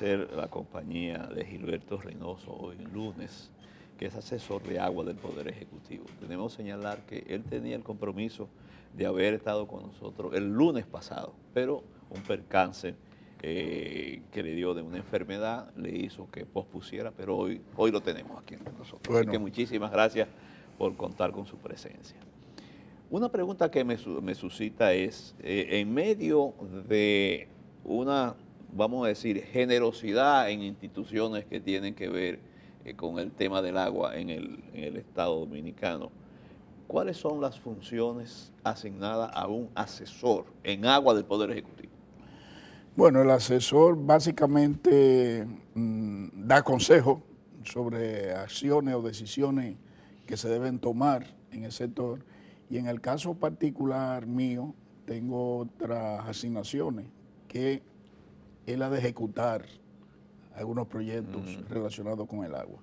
agradecer la compañía de Gilberto Reynoso hoy lunes, que es asesor de agua del Poder Ejecutivo. Tenemos que señalar que él tenía el compromiso de haber estado con nosotros el lunes pasado, pero un percance que le dio de una enfermedad le hizo que pospusiera, pero hoy lo tenemos aquí entre nosotros. Bueno. Así que muchísimas gracias por contar con su presencia. Una pregunta que me suscita es, en medio de una, vamos a decir, generosidad en instituciones que tienen que ver con el tema del agua en el Estado Dominicano, ¿cuáles son las funciones asignadas a un asesor en agua del Poder Ejecutivo? Bueno, el asesor básicamente da consejos sobre acciones o decisiones que se deben tomar en el sector, y en el caso particular mío tengo otras asignaciones que es la de ejecutar algunos proyectos relacionados con el agua.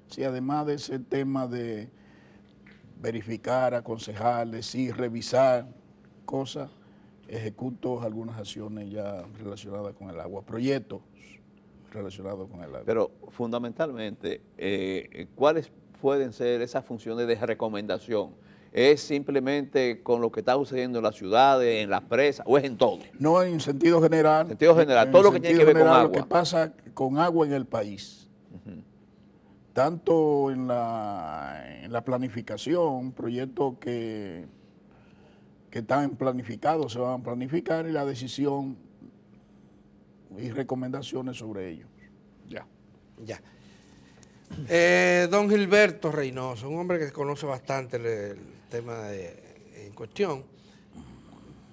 Sí, además de ese tema de verificar, aconsejar, decir, revisar cosas, ejecuto algunas acciones ya relacionadas con el agua, proyectos relacionados con el agua. Pero fundamentalmente, ¿cuáles pueden ser esas funciones de recomendación? ¿Es simplemente con lo que está sucediendo en las ciudades, en las presas, o es en todo? No, en sentido general. En sentido general, todo lo que tiene que ver con agua. Lo que pasa con agua en el país. Tanto en la planificación, proyectos que están planificados, se van a planificar, y la decisión y recomendaciones sobre ellos. Ya. Don Gilberto Reynoso, un hombre que conoce bastante el tema en cuestión.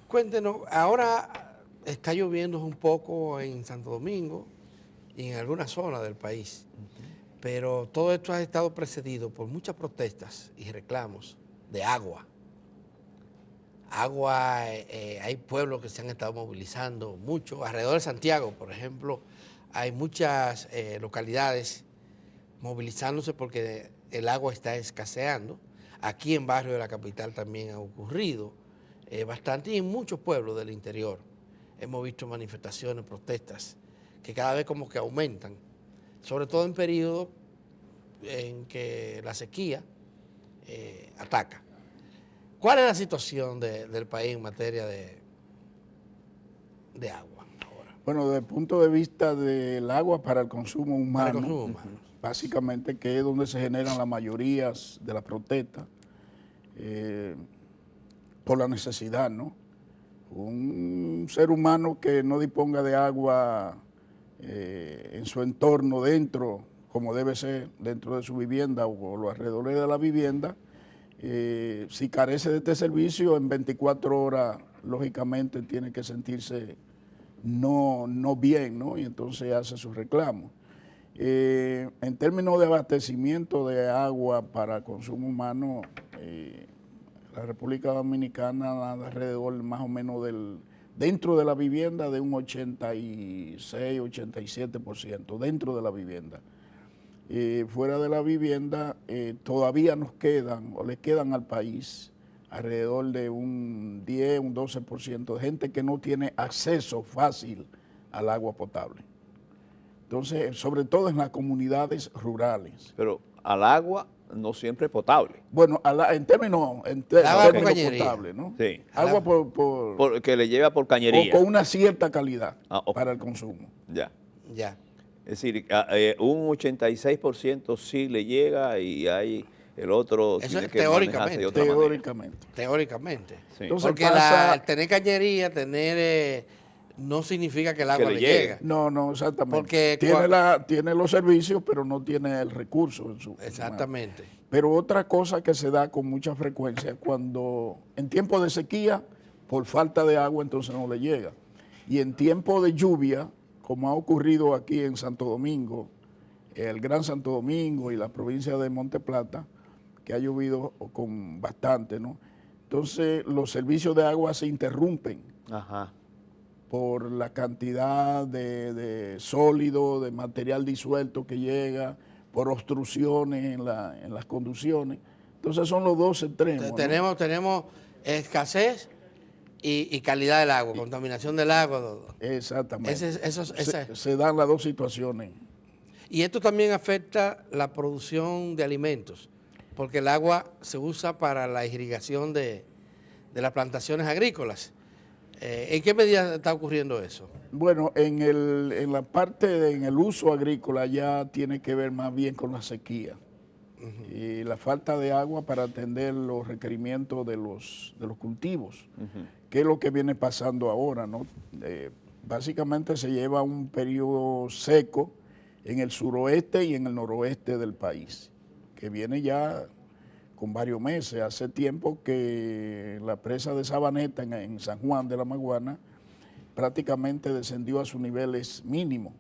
Cuéntenos, ahora está lloviendo un poco en Santo Domingo y en algunas zonas del país, pero todo esto ha estado precedido por muchas protestas y reclamos de agua. Hay pueblos que se han estado movilizando mucho. Alrededor de Santiago, por ejemplo, hay muchas localidades movilizándose porque el agua está escaseando. Aquí en barrio de la capital también ha ocurrido bastante, y en muchos pueblos del interior hemos visto manifestaciones, protestas, que cada vez como que aumentan, sobre todo en periodos en que la sequía ataca. ¿Cuál es la situación del país en materia de agua ahora? Bueno, desde el punto de vista del agua para el consumo humano, básicamente, que es donde se generan la mayoría de las protestas, por la necesidad, ¿no? Un ser humano que no disponga de agua en su entorno, dentro, como debe ser, dentro de su vivienda o los alrededores de la vivienda, si carece de este servicio, en 24 horas, lógicamente, tiene que sentirse no bien, ¿no? Y entonces hace su reclamo. En términos de abastecimiento de agua para consumo humano, la República Dominicana da alrededor más o menos dentro de la vivienda de un 86, 87%, dentro de la vivienda. Fuera de la vivienda todavía nos quedan, o le quedan al país, alrededor de un 10, un 12% de gente que no tiene acceso fácil al agua potable. Entonces, sobre todo en las comunidades rurales. Pero al agua no siempre es potable. Bueno, en términos potable, ¿no? Sí. Agua que le lleva por cañería. O con una cierta calidad para el consumo. Ya. Es decir, un 86% sí le llega y hay el otro eso tiene es que manejarse de otra manera. Teóricamente. Sí. Entonces, porque tener cañería, no significa que el agua le llega. No, exactamente. Porque tiene los servicios, pero no tiene el recurso. Exactamente. Pero otra cosa que se da con mucha frecuencia, cuando en tiempo de sequía, por falta de agua, entonces no le llega. Y en tiempo de lluvia, como ha ocurrido aquí en Santo Domingo, el Gran Santo Domingo y la provincia de Monte Plata, que ha llovido con bastante, ¿no? Entonces los servicios de agua se interrumpen. Por la cantidad de sólido, de material disuelto que llega, por obstrucciones en las conducciones. Entonces son los dos extremos. Tenemos escasez y calidad del agua, contaminación del agua. Exactamente. Ese. Se dan las dos situaciones. Y esto también afecta la producción de alimentos, porque el agua se usa para la irrigación de las plantaciones agrícolas. ¿En qué medida está ocurriendo eso? Bueno, en la parte, en el uso agrícola ya tiene que ver más bien con la sequía y la falta de agua para atender los requerimientos de los cultivos, que es lo que viene pasando ahora, ¿no? Básicamente se lleva un periodo seco en el suroeste y en el noroeste del país, que viene ya con varios meses. Hace tiempo que la presa de Sabaneta en San Juan de la Maguana prácticamente descendió a sus niveles mínimos.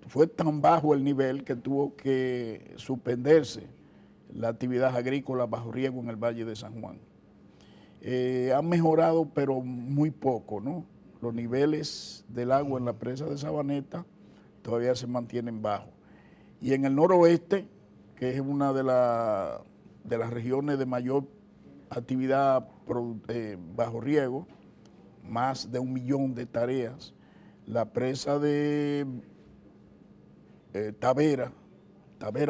Fue tan bajo el nivel que tuvo que suspenderse la actividad agrícola bajo riego en el Valle de San Juan. Han mejorado, pero muy poco, ¿no? Los niveles del agua en la presa de Sabaneta todavía se mantienen bajos. Y en el noroeste, que es una de las regiones de mayor actividad bajo riego, más de 1 millón de hectáreas, la presa de Tavera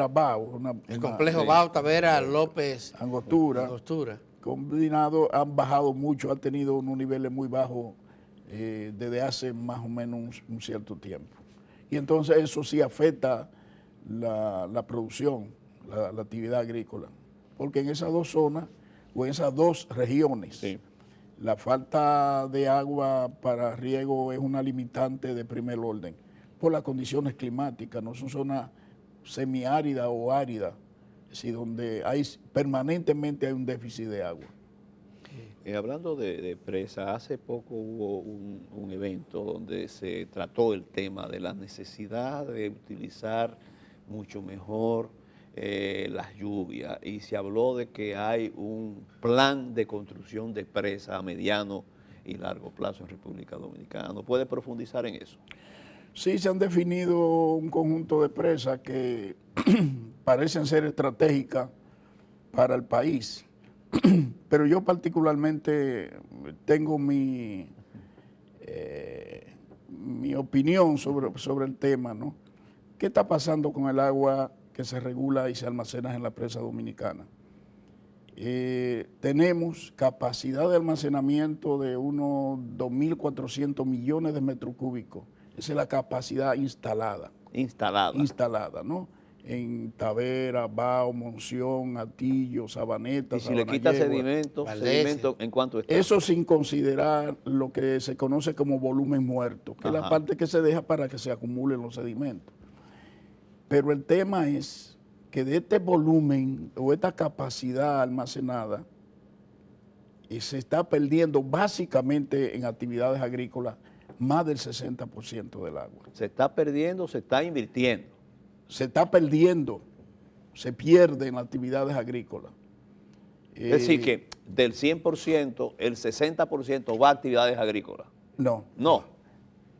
Bao, el complejo Bao, Tavera, López, Angostura, combinado, han bajado mucho, han tenido unos niveles muy bajos desde hace más o menos un cierto tiempo. Y entonces eso sí afecta la producción, la actividad agrícola, porque en esas dos zonas o en esas dos regiones, sí, la falta de agua para riego es una limitante de primer orden por las condiciones climáticas, no son zonas semiáridas o áridas, es decir, donde permanentemente hay un déficit de agua. Hablando de presa, hace poco hubo un evento donde se trató el tema de la necesidad de utilizar mucho mejor las lluvias y se habló de que hay un plan de construcción de presa a mediano y largo plazo en República Dominicana. ¿No puede profundizar en eso? Sí, se han definido un conjunto de presas que parecen ser estratégicas para el país, pero yo particularmente tengo mi opinión sobre el tema, ¿no? ¿Qué está pasando con el agua que se regula y se almacena en la presa dominicana? Tenemos capacidad de almacenamiento de unos 2.400 millones de metros cúbicos. Esa es la capacidad instalada. Instalada, ¿no? En Tavera, Bao, Monción, Atillo, Sabaneta, y si le quita sedimento, ¿en cuánto está? Eso sin considerar lo que se conoce como volumen muerto, que es la parte que se deja para que se acumulen los sedimentos. Pero el tema es que de este volumen o esta capacidad almacenada se está perdiendo básicamente en actividades agrícolas más del 60% del agua. ¿Se está perdiendo o se está invirtiendo? Se está perdiendo, se pierde en las actividades agrícolas. Es decir, que del 100%, el 60% va a actividades agrícolas. No. No.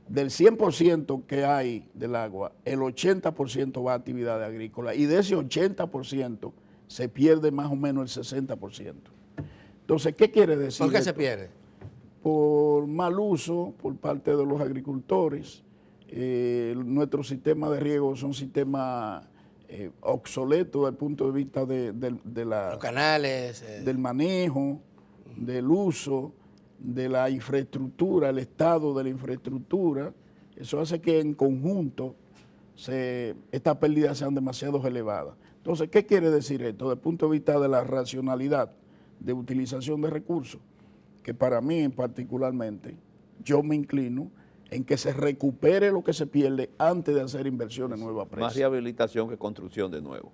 Del 100% que hay del agua, el 80% va a actividades agrícolas y de ese 80% se pierde más o menos el 60%. Entonces, ¿qué quiere decir? ¿Por qué se pierde? Por mal uso por parte de los agricultores. Nuestro sistema de riego son sistemas obsoletos desde el punto de vista de los canales, del manejo, del uso, de la infraestructura, el estado de la infraestructura. Eso hace que en conjunto estas pérdidas sean demasiado elevadas. Entonces, ¿qué quiere decir esto? Desde el punto de vista de la racionalidad de utilización de recursos, que para mí particularmente, yo me inclino en que se recupere lo que se pierde antes de hacer inversiones en nuevas presas. Más rehabilitación que construcción de nuevo.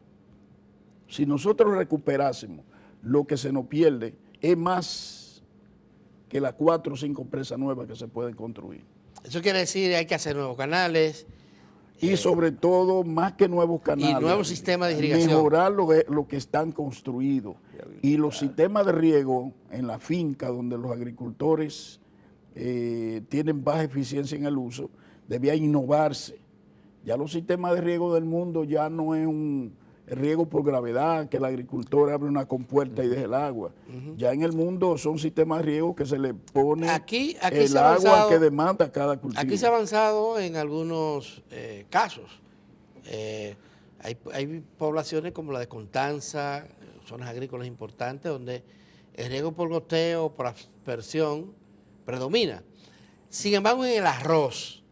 Si nosotros recuperásemos lo que se nos pierde, es más que las 4 o 5 presas nuevas que se pueden construir. Eso quiere decir que hay que hacer nuevos canales. Y sobre todo, más que nuevos canales. Y nuevos sistemas de irrigación. Mejorar lo que están construidos. Y los sistemas de riego en la finca donde los agricultores tienen baja eficiencia en el uso, debía innovarse. Ya los sistemas de riego del mundo ya no es el riego por gravedad, que el agricultor abre una compuerta y deja el agua. Ya en el mundo son sistemas de riego que se le pone Aquí el se ha agua avanzado, que demanda cada cultivo. aquí se ha avanzado en algunos casos. Hay poblaciones como la de Constanza, zonas agrícolas importantes, donde el riego por goteo o por aspersión predomina. Sin embargo, en el arroz,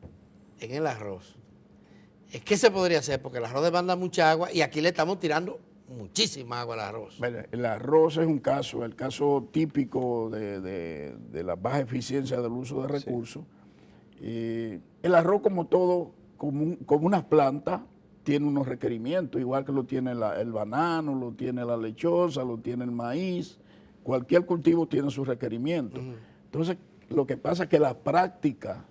¿qué se podría hacer? Porque el arroz demanda mucha agua y aquí le estamos tirando muchísima agua al arroz. Bueno, el arroz es un caso, el caso típico de la baja eficiencia del uso de recursos. El arroz, como todo, como una planta, tiene unos requerimientos, igual que lo tiene el banano, lo tiene la lechosa, lo tiene el maíz. Cualquier cultivo tiene sus requerimientos. Entonces, lo que pasa es que la práctica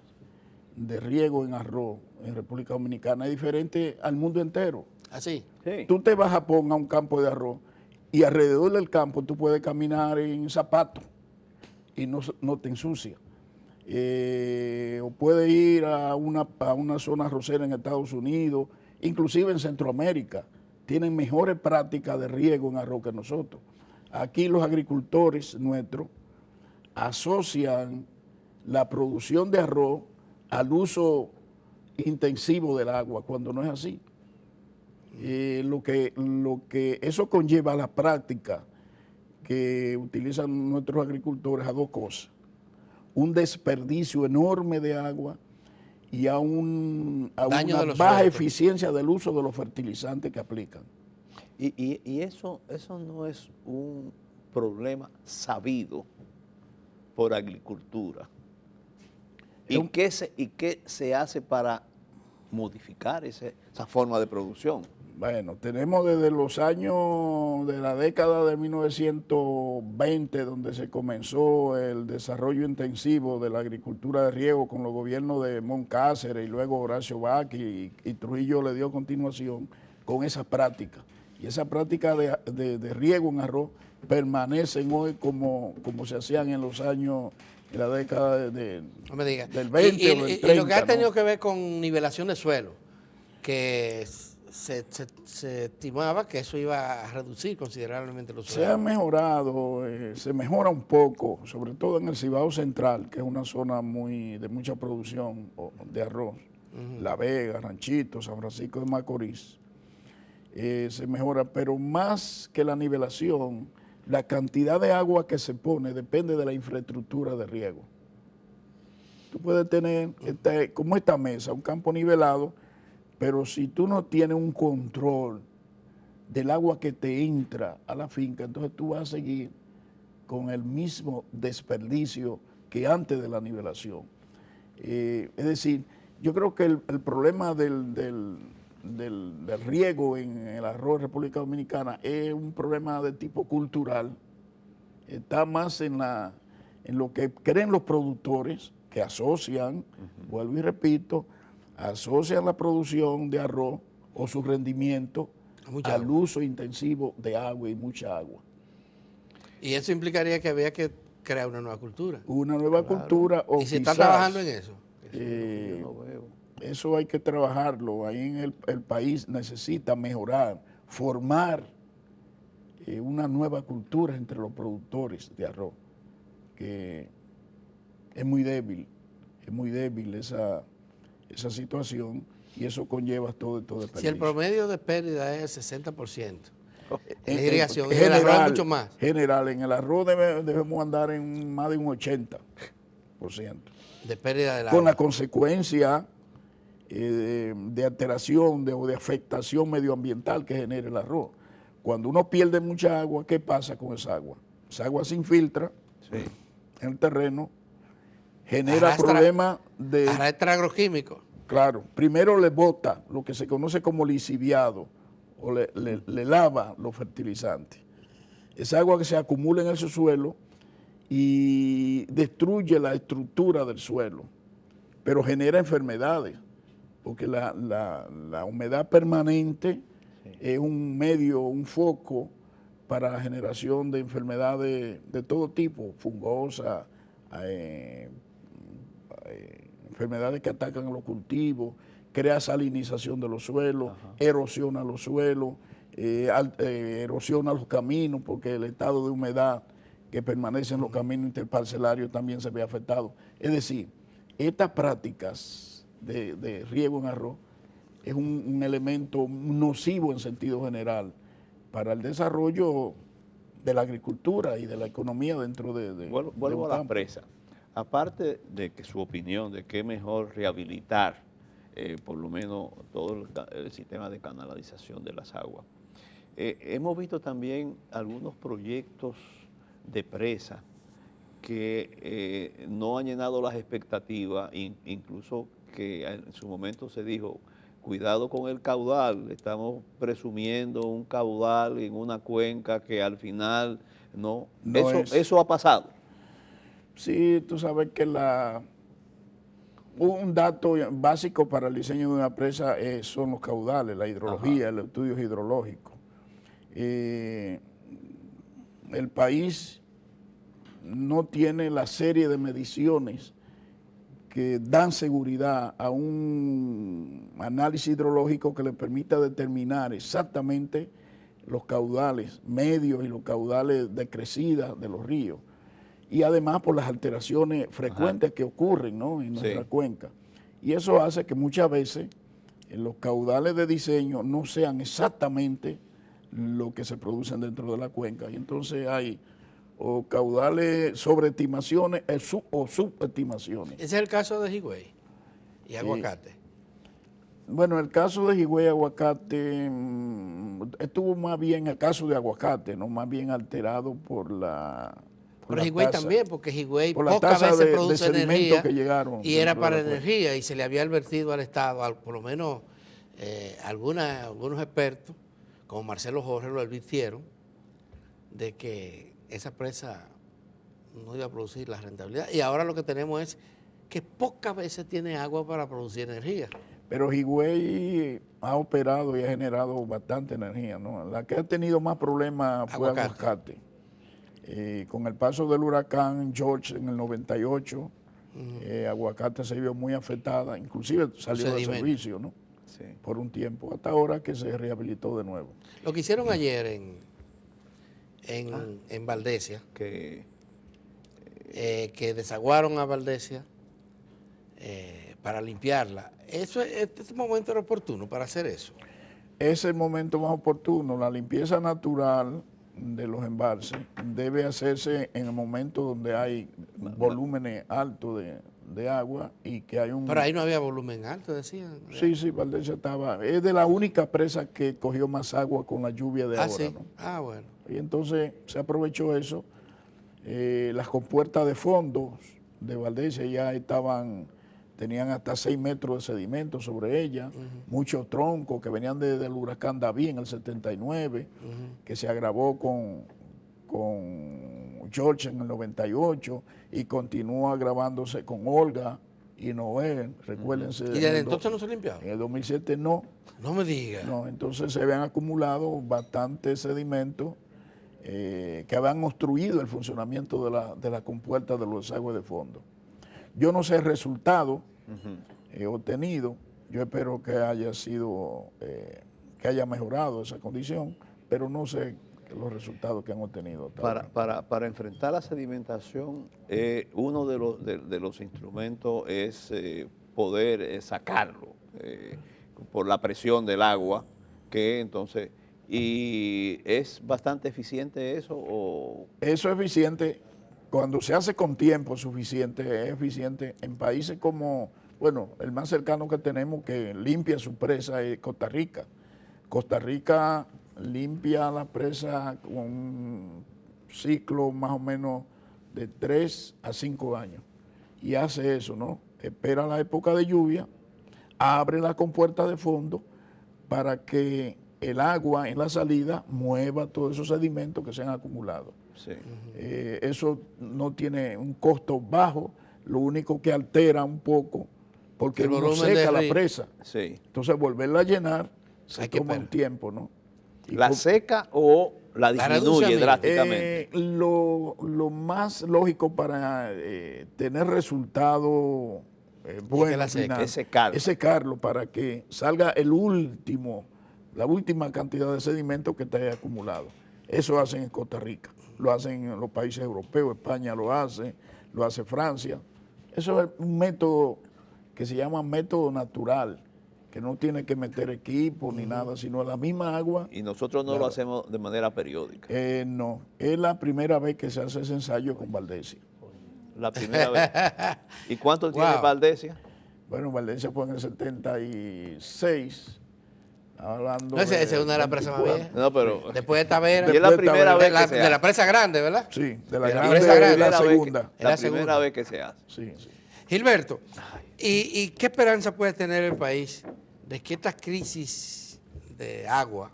de riego en arroz en República Dominicana es diferente al mundo entero. ¿Así? Sí. Tú te vas a Japón a un campo de arroz y alrededor del campo tú puedes caminar en zapatos y no te ensucia. O puedes ir a una zona arrocera en Estados Unidos, inclusive en Centroamérica. Tienen mejores prácticas de riego en arroz que nosotros. Aquí los agricultores nuestros asocian la producción de arroz al uso intensivo del agua, cuando no es así. Lo que eso conlleva a la práctica que utilizan nuestros agricultores a dos cosas: un desperdicio enorme de agua y a una baja eficiencia del uso de los fertilizantes que aplican. Y eso no es un problema sabido por agricultura. ¿Y qué se hace para modificar esa forma de producción? Bueno, tenemos desde los años de la década de 1920, donde se comenzó el desarrollo intensivo de la agricultura de riego con los gobiernos de Moncáceres y luego Horacio Baquis y Trujillo le dio continuación con esa práctica. Y esa práctica de riego en arroz permanecen hoy como se hacían en los años, en la década no me diga. del 20 o del 30. Y lo que ha tenido que ver con nivelación de suelo, que se estimaba que eso iba a reducir considerablemente los suelos. Se ha mejorado, se mejora un poco, sobre todo en el Cibao Central, que es una zona de mucha producción de arroz. La Vega, Ranchito, San Francisco de Macorís. Se mejora, pero más que la nivelación, la cantidad de agua que se pone depende de la infraestructura de riego. Tú puedes tener, como esta mesa, un campo nivelado, pero si tú no tienes un control del agua que te entra a la finca, entonces tú vas a seguir con el mismo desperdicio que antes de la nivelación. Es decir, yo creo que el problema del riego en el arroz de República Dominicana es un problema de tipo cultural. Está más en lo que creen los productores, que asocian, vuelvo y repito, asocian la producción de arroz o su rendimiento al uso intensivo de agua y mucha agua. Y eso implicaría que había que crear una nueva cultura. Una nueva cultura. ¿Y se está trabajando en eso? Yo no veo. Eso hay que trabajarlo. Ahí en el país necesita mejorar, formar una nueva cultura entre los productores de arroz, que es muy débil esa situación, y eso conlleva todo el desperdicio. Si el promedio de pérdida es el 60%, en irrigación, en el arroz es mucho más. General, en el arroz debemos andar en más de un 80% de pérdida del agua. Con la consecuencia de alteración o de afectación medioambiental que genera el arroz. Cuando uno pierde mucha agua, ¿qué pasa con esa agua? Esa agua se infiltra en el terreno, genera problemas de... Arrastra agroquímicos. Claro, primero le bota lo que se conoce como lisiviado, o le lava los fertilizantes. Esa agua que se acumula en el subsuelo y destruye la estructura del suelo, pero genera enfermedades, porque la humedad permanente es un medio, un foco para la generación de enfermedades de todo tipo, fungosas, enfermedades que atacan a los cultivos, crea salinización de los suelos, erosiona los suelos, erosiona los caminos porque el estado de humedad que permanece en los caminos interparcelarios también se ve afectado. Es decir, estas prácticas de riego en arroz es un elemento nocivo en sentido general para el desarrollo de la agricultura y de la economía dentro de Vuelvo un a la campo. presa. Aparte de que su opinión de que es mejor rehabilitar por lo menos todo el sistema de canalización de las aguas, hemos visto también algunos proyectos de presa que no han llenado las expectativas, incluso que en su momento se dijo, cuidado con el caudal, estamos presumiendo un caudal en una cuenca que al final no, eso ha pasado. Sí, tú sabes que un dato básico para el diseño de una presa son los caudales, la hidrología, los estudios hidrológicos. El país no tiene la serie de mediciones que dan seguridad a un análisis hidrológico que le permita determinar exactamente los caudales medios y los caudales de crecida de los ríos. Y además por las alteraciones frecuentes que ocurren, ¿no?, en nuestra cuenca. Y eso hace que muchas veces los caudales de diseño no sean exactamente lo que se producen dentro de la cuenca. Y entonces hay o caudales sobreestimaciones o subestimaciones. Ese es el caso de Higüey y Aguacate. Bueno, el caso de Higüey y Aguacate estuvo más bien, el caso de Aguacate, ¿no?, más bien alterado por la... Pero Higüey también, porque Higüey pocas veces produce energía que llegaron y era para energía y se le había advertido al Estado, por lo menos algunos expertos, como Marcelo Jorge, lo advirtieron de que esa presa no iba a producir la rentabilidad. Y ahora lo que tenemos es que pocas veces tiene agua para producir energía. Pero Higüey ha operado y ha generado bastante energía, ¿no? La que ha tenido más problemas fue Aguacate. Con el paso del huracán George en el 98, Aguacate se vio muy afectada, inclusive salió de servicio, ¿no? Sí. Por un tiempo, hasta ahora que se rehabilitó de nuevo. Lo que hicieron ayer en Valdesia, que desaguaron a Valdesia para limpiarla, ¿este momento era oportuno para hacer eso? Es el momento más oportuno. La limpieza natural de los embalses debe hacerse en el momento donde hay volúmenes altos de agua y que hay un... Pero ahí no había volumen alto, decían. Sí, Valdesia estaba... Es de la única presa que cogió más agua con la lluvia de ahora, sí. ¿no? Bueno. Y entonces se aprovechó eso. Las compuertas de fondos de Valdesia ya tenían hasta 6 metros de sedimento sobre ella, muchos troncos que venían desde el huracán David en el 79, que se agravó con George en el 98 y continúa agravándose con Olga y Noé, recuérdense. ¿Y desde entonces no se limpiaba? En el 2007 no. No me diga. No, entonces se habían acumulado bastantes sedimentos que habían obstruido el funcionamiento de la compuerta de los desagües de fondo. Yo no sé el resultado obtenido, yo espero que haya sido, que haya mejorado esa condición, pero no sé los resultados que han obtenido. Para enfrentar la sedimentación, uno de los instrumentos es poder sacarlo por la presión del agua, que entonces... ¿Y es bastante eficiente eso? ¿O? Eso es eficiente cuando se hace con tiempo suficiente, es eficiente en países como, bueno, el más cercano que tenemos que limpia su presa es Costa Rica. Costa Rica limpia la presa con un ciclo más o menos de 3 a 5 años y hace eso, ¿no? Espera la época de lluvia, abre la compuerta de fondo para que el agua en la salida mueva todos esos sedimentos que se han acumulado. Sí. Eso no tiene un costo bajo, lo único que altera un poco, porque uno seca la presa. Sí. Entonces volverla a llenar se toma un tiempo, ¿no? ¿La seca o la disminuye drásticamente? Lo más lógico para tener resultados buenos es secarlo. Es secarlo para que salga el último la última cantidad de sedimentos que está ahí acumulado. Eso hacen en Costa Rica, lo hacen en los países europeos, España lo hace Francia. Eso es un método que se llama método natural, que no tiene que meter equipo ni nada, sino la misma agua. Y nosotros no lo hacemos de manera periódica. No, es la primera vez que se hace ese ensayo con Valdesia. La primera vez. ¿Y cuánto tiene Valdesia? Bueno, Valdesia fue en el 76. Hablando no, esa es una de las presas más viejas. No, pero después de Tavera. Y es la primera vez que se de hace. la presa grande, ¿verdad? Sí, de la presa grande grande. es la segunda. La primera vez que se hace. Sí, sí. Gilberto, ¿y qué esperanza puede tener el país de que esta crisis de agua,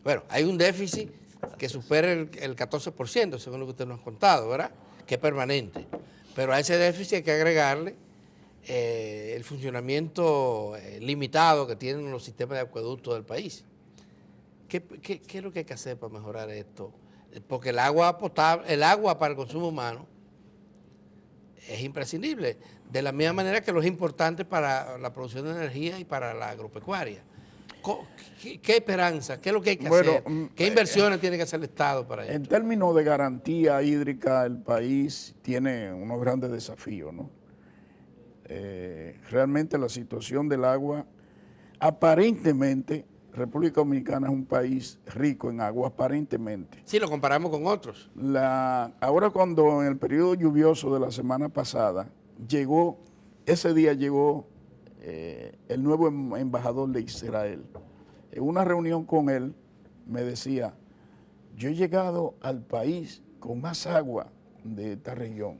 bueno, hay un déficit que supera el 14%, según lo que usted nos ha contado, ¿verdad? Que es permanente. Pero a ese déficit hay que agregarle el funcionamiento limitado que tienen los sistemas de acueducto del país. ¿Qué es lo que hay que hacer para mejorar esto? Porque el agua potable, el agua para el consumo humano es imprescindible, de la misma manera que lo es importante para la producción de energía y para la agropecuaria. ¿Qué esperanza? ¿Qué es lo que hay que hacer? ¿Qué inversiones tiene que hacer el Estado para esto? En términos de garantía hídrica, el país tiene unos grandes desafíos, ¿no? Realmente la situación del agua, aparentemente, República Dominicana es un país rico en agua, aparentemente. Sí, lo comparamos con otros. Ahora cuando en el periodo lluvioso de la semana pasada, ese día llegó el nuevo embajador de Israel. En una reunión con él me decía, yo he llegado al país con más agua de esta región.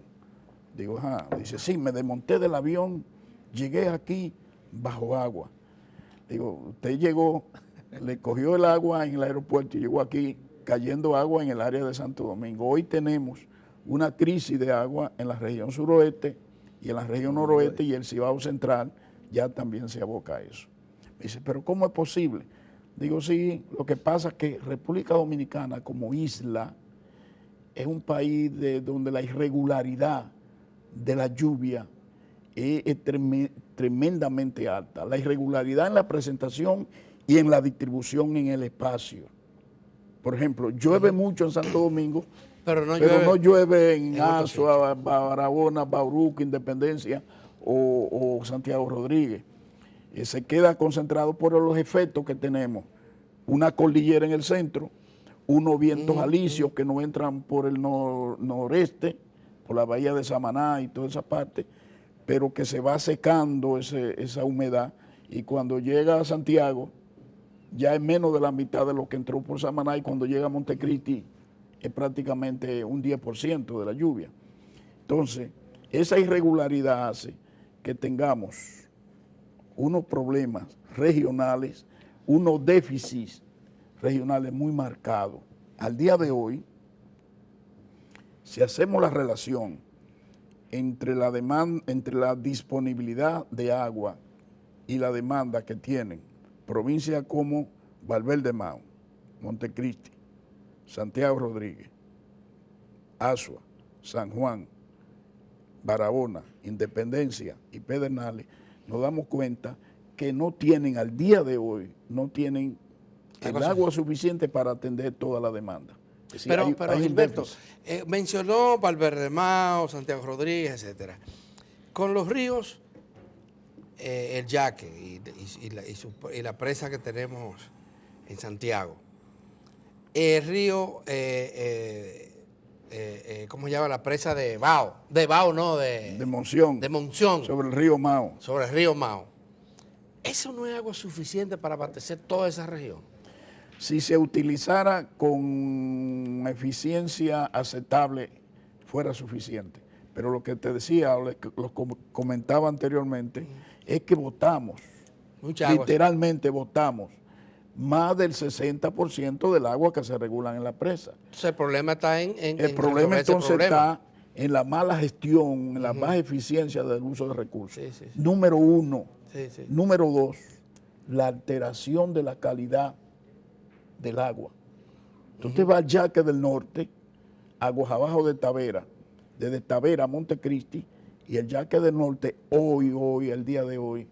Digo, ajá. Dice, sí, me desmonté del avión, llegué aquí bajo agua. Digo, usted llegó, le cogió el agua en el aeropuerto y llegó aquí cayendo agua en el área de Santo Domingo. Hoy tenemos una crisis de agua en la región suroeste y en la región noroeste, y el Cibao Central ya también se aboca a eso. Me dice, pero ¿cómo es posible? Digo, sí, lo que pasa es que República Dominicana como isla es un país donde la irregularidad de la lluvia es tremendamente alta. La irregularidad en la presentación y en la distribución en el espacio. Por ejemplo, llueve mucho en Santo Domingo, pero no llueve en Azua, Barahona, Bauruco, Independencia o Santiago Rodríguez. Se queda concentrado por los efectos que tenemos. Una cordillera en el centro, unos vientos alisios que no entran por el noreste, por la bahía de Samaná y toda esa parte, pero que se va secando esa humedad, y cuando llega a Santiago ya es menos de la mitad de lo que entró por Samaná, y cuando llega a Montecristi es prácticamente un 10% de la lluvia. Entonces, esa irregularidad hace que tengamos unos problemas regionales, unos déficits regionales muy marcados. Al día de hoy, si hacemos la relación entre la disponibilidad de agua y la demanda que tienen provincias como Valverde Mao, Montecristi, Santiago Rodríguez, Azua, San Juan, Barahona, Independencia y Pedernales, nos damos cuenta que no tienen, al día de hoy, no tienen el agua suficiente para atender toda la demanda. Es decir, pero Gilberto, mencionó Valverde Mao, Santiago Rodríguez, etcétera. Con los ríos, el Yaque y la presa que tenemos en Santiago, el río, ¿cómo se llama? La presa de Bao. De Bao, no, de Monción. De Monción. Sobre el río Mao. Sobre el río Mao. ¿Eso no es agua suficiente para abastecer toda esa región? Si se utilizara con eficiencia aceptable, fuera suficiente. Pero lo que te decía, lo comentaba anteriormente, es que botamos, literalmente botamos, más del 60% del agua que se regula en la presa. Entonces el problema está el problema entonces está en la mala gestión, en la baja eficiencia del uso de recursos. Sí. Número uno. Número dos, la alteración de la calidad del agua. Entonces va al Yaque del Norte, aguas abajo de Tavera, desde Tavera a Montecristi, y el Yaque del Norte hoy, el día de hoy,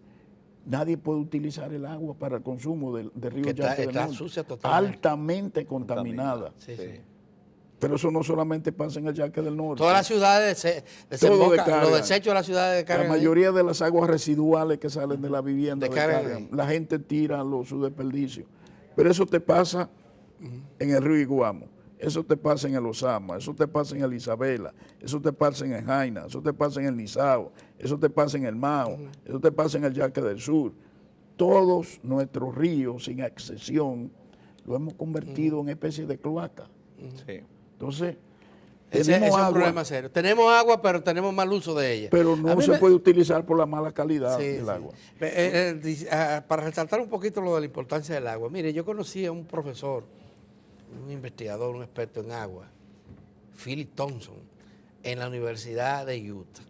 nadie puede utilizar el agua para el consumo del río Que está, Yaque del está Norte. sucia totalmente. Altamente contaminada. Sí, sí. Pero eso no solamente pasa en el Yaque del Norte. Todas las ciudades Todo desembocan, descargan. los desechos de las ciudades La descargan ahí. mayoría de las aguas residuales que salen de la vivienda Descargan descargan. ahí. La gente tira su desperdicio. Pero eso te pasa en el río Iguamo, eso te pasa en el Osama, eso te pasa en el Isabela, eso te pasa en el Jaina, eso te pasa en el Nizao, eso te pasa en el Mao, eso te pasa en el Yaque del Sur. Todos nuestros ríos, sin excepción, lo hemos convertido en especie de cloaca. Sí. Entonces, Ese tenemos es un agua, problema serio. Tenemos agua, pero tenemos mal uso de ella. pero A no mí se puede utilizar por la mala calidad Sí, del sí. agua. Para resaltar un poquito lo de la importancia del agua, mire, yo conocí a un profesor, un investigador, un experto en agua, Philip Thompson, en la Universidad de Utah.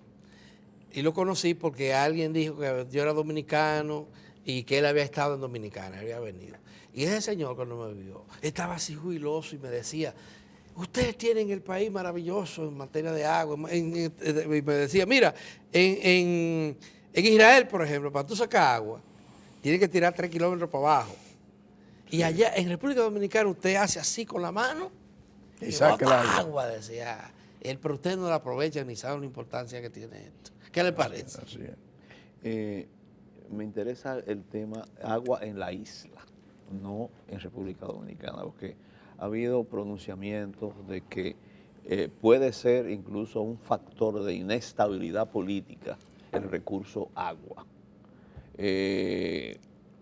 Y lo conocí porque alguien dijo que yo era dominicano y que él había estado en Dominicana, había venido. Y ese señor, cuando me vio, estaba así jubiloso y me decía: ustedes tienen el país maravilloso en materia de agua. Y me decía: mira, en Israel, por ejemplo, para tú sacar agua, tienes que tirar 3 kilómetros para abajo. Y allá en República Dominicana usted hace así con la mano Y saca el bota agua. decía él, pero usted no la aprovecha ni sabe la importancia que tiene esto. ¿Qué le parece? Así es. Me interesa el tema agua en la isla, no en República Dominicana, porque ha habido pronunciamientos de que puede ser incluso un factor de inestabilidad política el recurso agua.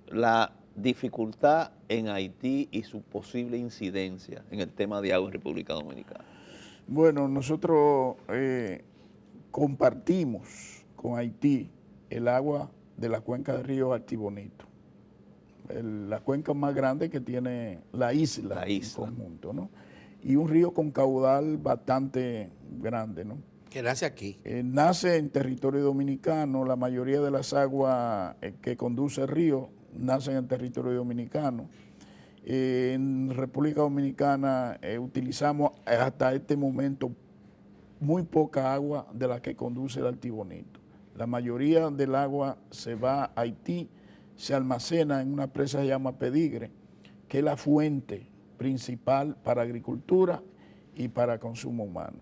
La dificultad en Haití y su posible incidencia en el tema de agua en República Dominicana. Bueno, nosotros compartimos con Haití el agua de la cuenca del río Artibonito, la cuenca más grande que tiene la isla en conjunto, ¿no? Y un río con caudal bastante grande, ¿no? Que nace aquí. Nace en territorio dominicano, la mayoría de las aguas que conduce el río nacen en territorio dominicano. En República Dominicana utilizamos hasta este momento muy poca agua de la que conduce el Artibonito. La mayoría del agua se va a Haití, se almacena en una presa que se llama Pedigre, que es la fuente principal para agricultura y para consumo humano.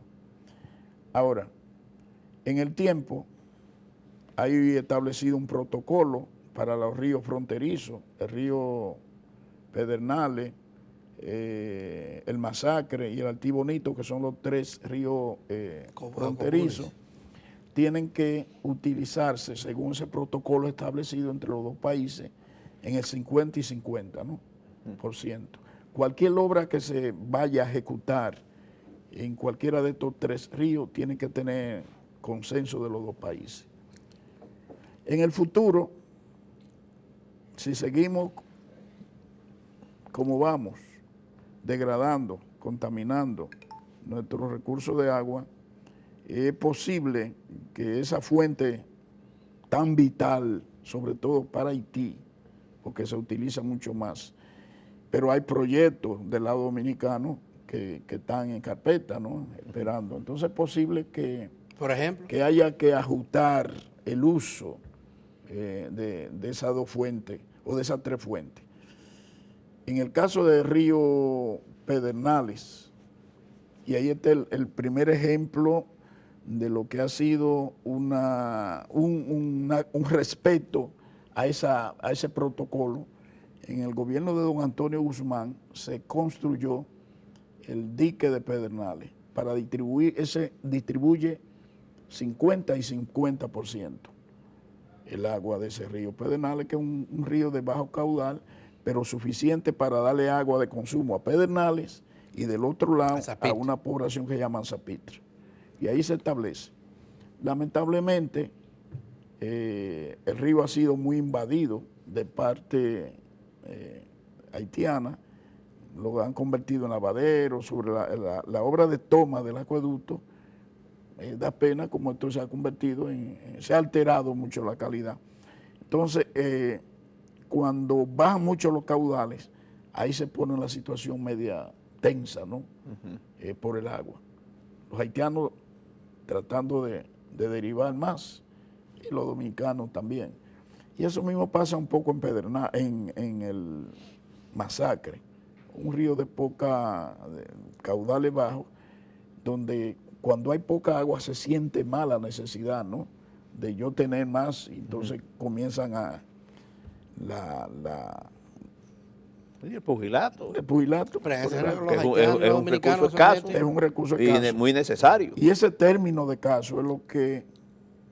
Ahora, en el tiempo hay establecido un protocolo para los ríos fronterizos, el río Pedernales, el Masacre y el Artibonito, que son los 3 ríos fronterizos, tienen que utilizarse según ese protocolo establecido entre los dos países en el 50 y 50, ¿no? %. Cualquier obra que se vaya a ejecutar en cualquiera de estos 3 ríos tiene que tener consenso de los dos países. En el futuro, si seguimos como vamos, degradando, contaminando nuestros recursos de agua, es posible que esa fuente tan vital, sobre todo para Haití, porque se utiliza mucho más, pero hay proyectos del lado dominicano que están en carpeta, ¿no? Esperando. Entonces es posible que, por ejemplo, que haya que ajustar el uso de esas 2 fuentes o de esas 3 fuentes. En el caso del río Pedernales, y ahí está el primer ejemplo de lo que ha sido un respeto a ese protocolo. En el gobierno de don Antonio Guzmán se construyó el dique de Pedernales para distribuye 50 y 50% el agua de ese río Pedernales, que es un río de bajo caudal, pero suficiente para darle agua de consumo a Pedernales y del otro lado a una población que llaman Zapitre. Y ahí se establece. Lamentablemente, el río ha sido muy invadido de parte haitiana, lo han convertido en lavadero, sobre la obra de toma del acueducto, da pena como esto se ha convertido se ha alterado mucho la calidad. Entonces, cuando bajan mucho los caudales, ahí se pone la situación media tensa, ¿no? Por el agua. Los haitianos tratando de derivar más, y los dominicanos también. Y eso mismo pasa un poco en Pedernal, en el Masacre, un río de caudales bajos, donde cuando hay poca agua se siente más la necesidad, ¿no?, de yo tener más, y entonces comienzan El pugilato. el pugilato. Pero ese Porque los es un- haitianos, es los un dominicanos recurso escaso. son es un recurso Y escaso. muy necesario. Y ese término de caso es lo que,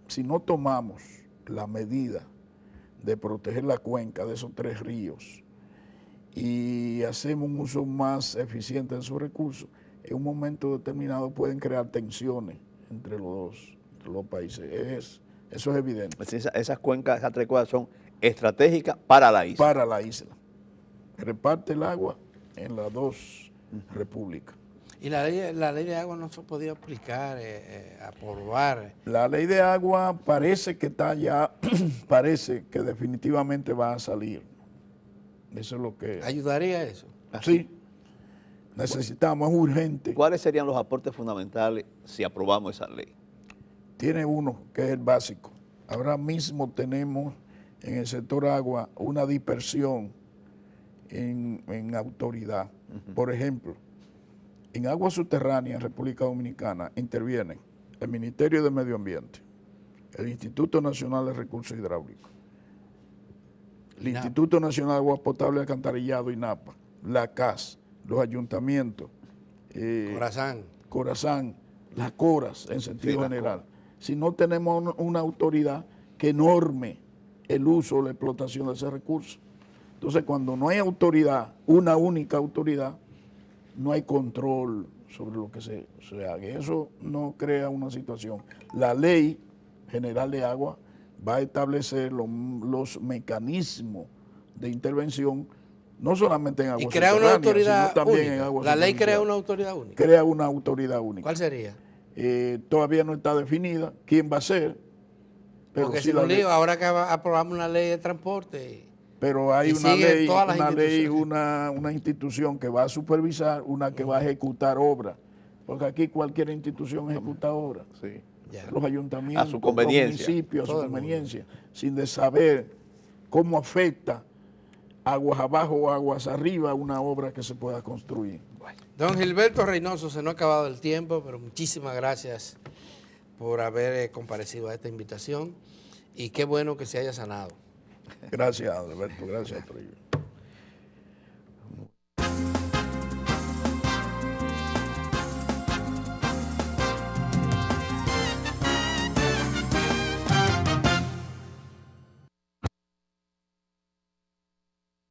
si no tomamos la medida de proteger la cuenca de esos 3 ríos y hacemos un uso más eficiente de sus recursos, en un momento determinado pueden crear tensiones entre los países. Eso es evidente. Esas cuencas, esas 3 cuencas son estratégicas para la isla. Para la isla. Reparte el agua en las 2 repúblicas. Y la ley de agua no se podía aplicar, aprobar. La ley de agua parece que está ya, parece que definitivamente va a salir. Eso es lo que... ¿Ayudaría eso? Sí, necesitamos, es urgente. ¿Cuáles serían los aportes fundamentales si aprobamos esa ley? Tiene uno, que es el básico. Ahora mismo tenemos en el sector agua una dispersión en autoridad. Por ejemplo, en aguas subterráneas en República Dominicana intervienen el Ministerio de Medio Ambiente, el Instituto Nacional de Recursos Hidráulicos, el Instituto Nacional de Agua Potable y Alcantarillado, INAPA, la CAS, los ayuntamientos, Corazán, las CORAS en sentido general. Si no tenemos una autoridad que norme el uso o la explotación de ese recurso. Entonces, cuando no hay autoridad, una única autoridad, no hay control sobre lo que se haga. Eso no crea una situación. La Ley General de Agua va a establecer los mecanismos de intervención, no solamente en aguas Y crea una autoridad sino también en única. aguas La ley crea superficiales. una autoridad única. Crea una autoridad única. ¿Cuál sería? Todavía no está definida quién va a ser. Pero Porque sí si la un ley- lío, ahora que aprobamos una ley de transporte. Pero hay Y una siguen ley, todas las una institución que va a supervisar, una que va a ejecutar obras. Porque aquí cualquier institución ejecuta obras. Sí. Ya. Los ayuntamientos, A su conveniencia. los municipios, a su Todo el conveniencia, sin de saber cómo afecta aguas abajo o aguas arriba una obra que se pueda construir. Don Gilberto Reynoso, se nos ha acabado el tiempo, pero muchísimas gracias por haber comparecido a esta invitación y qué bueno que se haya sanado. Gracias, Alberto, gracias por ello.